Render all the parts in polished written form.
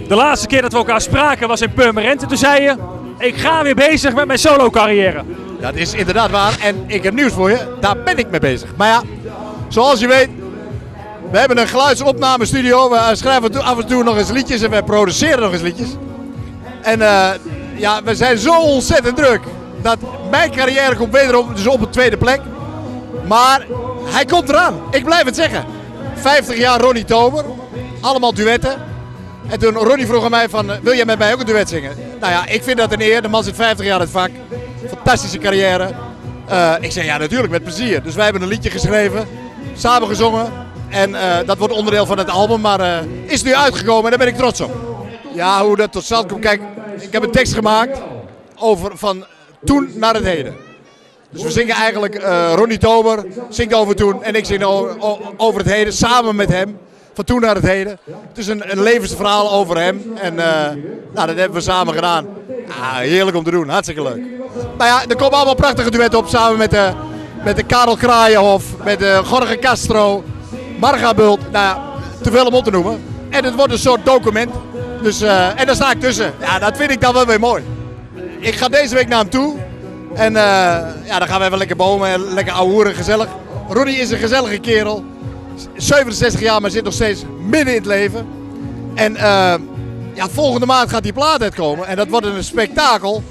De laatste keer dat we elkaar spraken was in Purmerend. En toen zei je, ik ga weer bezig met mijn solo carrière. Ja, dat is inderdaad waar. En ik heb nieuws voor je. Daar ben ik mee bezig. Maar ja, zoals je weet, we hebben een geluidsopnamestudio. We schrijven af en toe nog eens liedjes en we produceren nog eens liedjes. En ja, we zijn zo ontzettend druk dat mijn carrière komt wederom dus op een tweede plek. Maar hij komt eraan. Ik blijf het zeggen. 50 jaar Ronnie Tober. Allemaal duetten. En toen Ronnie vroeg aan mij van, wil jij met mij ook een duet zingen? Nou ja, ik vind dat een eer. De man zit 50 jaar in het vak. Fantastische carrière. Ik zei ja, natuurlijk met plezier. Dus wij hebben een liedje geschreven. Samen gezongen. En dat wordt onderdeel van het album. Maar is nu uitgekomen en daar ben ik trots op. Ja, hoe dat tot stand komt. Kijk, ik heb een tekst gemaakt over van toen naar het heden. Dus we zingen eigenlijk, Ronnie Tober zingt over toen en ik zing over het heden samen met hem. Van toen naar het heden. Het is een levensverhaal over hem en nou, dat hebben we samen gedaan. Heerlijk om te doen, hartstikke leuk. Nou ja, er komen allemaal prachtige duetten op samen met de Karel Kraaienhof, met Jorge Castro, Marga Bult. Nou ja, te veel om op te noemen. En het wordt een soort document. Dus, en daar sta ik tussen. Ja, dat vind ik dan wel weer mooi. Ik ga deze week naar hem toe. En ja, dan gaan we even lekker bomen en lekker ouwehoeren, gezellig. Ronnie is een gezellige kerel. 67 jaar, maar zit nog steeds midden in het leven. En ja, volgende maand gaat die plaat uitkomen. En dat wordt een spektakel.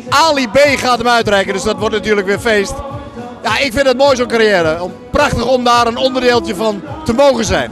Ali B gaat hem uitreiken, dus dat wordt natuurlijk weer feest. Ja, ik vind het mooi zo'n carrière. Prachtig om daar een onderdeeltje van te mogen zijn.